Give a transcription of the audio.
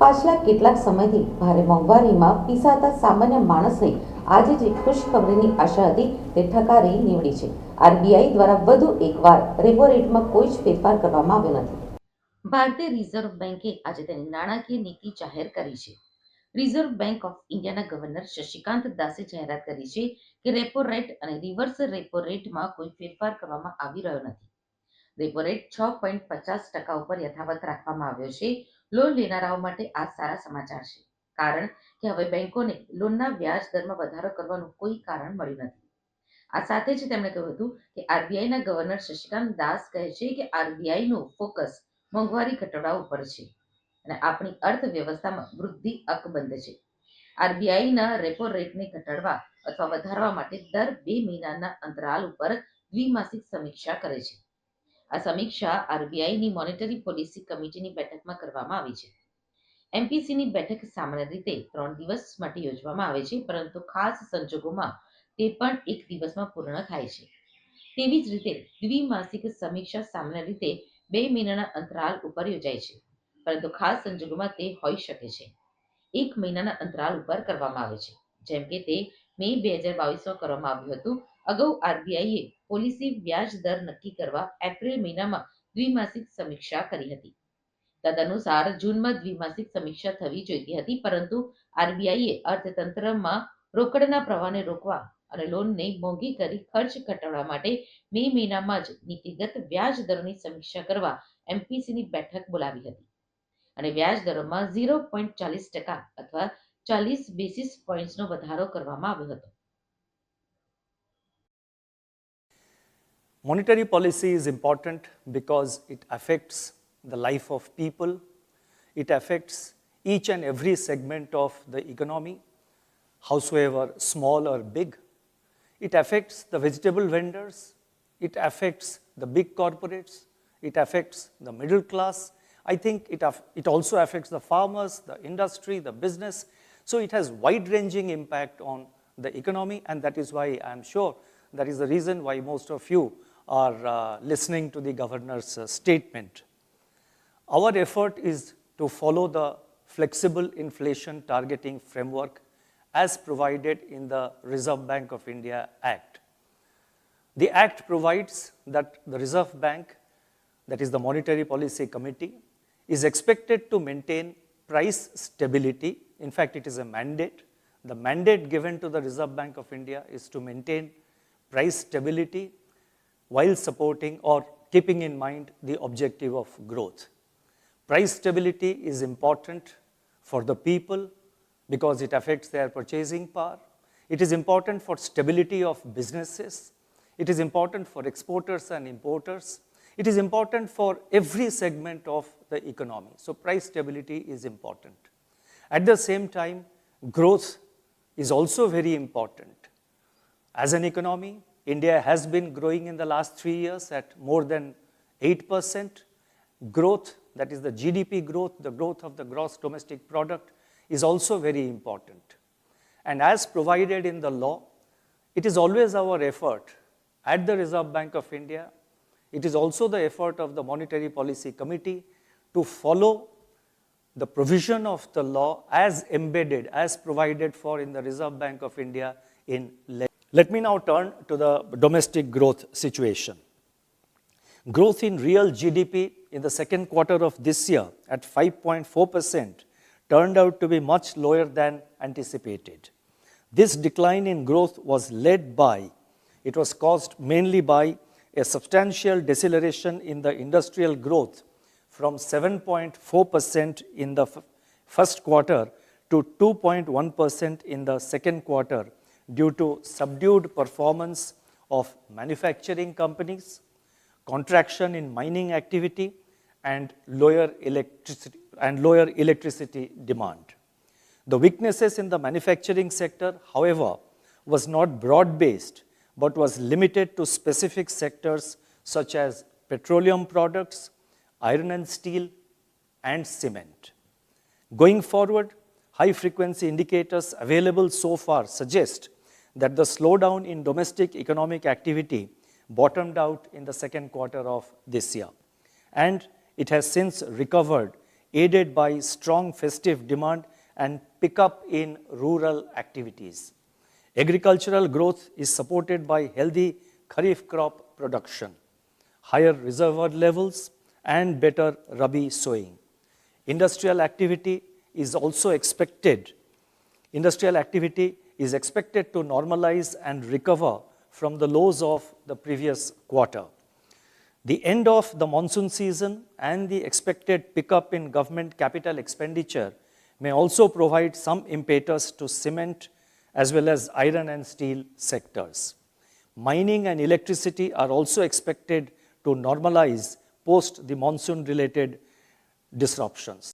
પાછલા કેટલાક સમયથી ભારે મોંઘવારીમાં પીસાતા સામાન્ય માણસને આજે જે ખુશખબરીની આશા હતી તે ઠકારી નીવડી છે. આરબીઆઈ દ્વારા વધુ એકવાર રેપો રેટમાં કોઈ જ ફેરફાર કરવામાં આવ્યો નથી. ભારતીય રિઝર્વ બેંકે આજે તેની નાણાકીય નીતિ જાહેર કરી છે. રિઝર્વ બેંક ઓફ ઇન્ડિયાના ગવર્નર શશિકાંત દાસે જાહેરાત કરી છે કે રેપો રેટ અને રિવર્સ રેપો રેટમાં કોઈ ફેરફાર કરવામાં આવી રહ્યો નથી. રેપો રેટ 6.50% ઉપર યથાવત રાખવામાં આવ્યો છે. લોન લેનારાઓ માટે આ સારા સમાચાર છે, કારણ કે હવે બેંકોને લોનના વ્યાજ દરમાં વધારો કરવાનું કોઈ કારણ મળ્યું નથી. આ સાથે જ તેમણે કહ્યું હતું કે આરબીઆઈના ગવર્નર શશિકાંત દાસ કહે છે કે આરબીઆઈનું ફોકસ મોંઘવારી ઘટાડવા ઉપર છે અને આપણી અર્થવ્યવસ્થામાં વૃદ્ધિ અકબંધ છે. આરબીઆઈના રેપો રેટને ઘટાડવા અથવા વધારવા માટે દર 2 મહિનાના અંતરાલ ઉપર દ્વિમાસિક સમીક્ષા કરે છે. આ સમીક્ષા આરબીઆઈની મોનેટરી પોલિસી કમિટીની બેઠકમાં કરવામાં આવી છે. એમપીસીની બેઠક સામાન્ય રીતે 3 દિવસ માટે યોજવામાં આવે છે, પરંતુ ખાસ સંજોગોમાં તે પણ 1 દિવસમાં પૂર્ણ થાય છે. તેવી જ રીતે દ્વિમાસિક સમીક્ષા સામાન્ય રીતે 2 મહિનાના અંતરાલ ઉપર યોજાય છે, પરંતુ ખાસ સંજોગોમાં તે હોઈ શકે છે 1 મહિનાના અંતરાલ ઉપર કરવામાં આવે છે, જેમ કે તે મે 2022માં કરવામાં આવ્યું હતું. અગાઉ આરબીઆઈએ પોલિસી વ્યાજ દર નક્કી કરવા એપ્રિલ મહિનામાં દ્વિમાસિક સમીક્ષા કરી હતી. તદનુસાર જૂનમાં દ્વિમાસિક સમીક્ષા થવી જોઈતી હતી, પરંતુ આરબીઆઈએ અર્થતંત્રમાં રોકડના પ્રવાહને રોકવા અને લોનને મોંઘી કરી ખર્ચ ઘટાડવા માટે મે મહિનામાં જ નીતિગત વ્યાજ દરોની સમીક્ષા કરવા એમપીસીની બેઠક બોલાવી હતી અને વ્યાજ દરોમાં 0.40% અથવા 40 બેસિસ પોઈન્ટ્સનો વધારો કરવામાં આવ્યો હતો. Monetary policy is important because it affects the life of people. It affects each and every segment of the economy, howsoever small or big. It affects the vegetable vendors. It affects the big corporates. It affects the middle class. I think it also affects the farmers, the industry, the business. So it has wide-ranging impact on the economy, and that is why I am sure that is the reason why most of you are listening to the governor's statement. Our effort is to follow the flexible inflation targeting framework as provided in the Reserve Bank of India Act. The Act provides that the Reserve Bank, that is the Monetary Policy Committee, is expected to maintain price stability. In fact, it is a mandate. The mandate given to the Reserve Bank of India is to maintain price stability while supporting or keeping in mind the objective of growth. Price stability is important for the people because it affects their purchasing power. It is important for stability of businesses. It is important for exporters and importers. It is important for every segment of the economy. So price stability is important. At the same time, growth is also very important. As an economy, India has been growing in the last 3 years at more than 8%. Growth, that is the GDP growth, the growth of the gross domestic product, is also very important. And as provided in the law, it is always our effort at the Reserve Bank of India, it is also the effort of the Monetary Policy Committee to follow the provision of the law as embedded, as provided for in the Reserve Bank of India in law. Let me now turn to the domestic growth situation. Growth in real GDP in the second quarter of this year at 5.4% turned out to be much lower than anticipated. This decline in growth was caused mainly by a substantial deceleration in the industrial growth from 7.4% in the first quarter to 2.1% in the second quarter due to subdued performance of manufacturing companies, contraction in mining activity, and lower electricity demand. The weaknesses in the manufacturing sector, however, was not broad-based, but was limited to specific sectors such as petroleum products, iron and steel, and cement. Going forward, high-frequency indicators available so far suggest that the slowdown in domestic economic activity bottomed out in the second quarter of this year, and it has since recovered aided by strong festive demand and pickup in rural activities. Agricultural growth is supported by healthy kharif crop production, higher reservoir levels, and better rabi sowing. Industrial activity is expected to normalize and recover from the lows of the previous quarter. The end of the monsoon season and the expected pickup in government capital expenditure may also provide some impetus to cement as well as iron and steel sectors. Mining and electricity are also expected to normalize post the monsoon-related disruptions.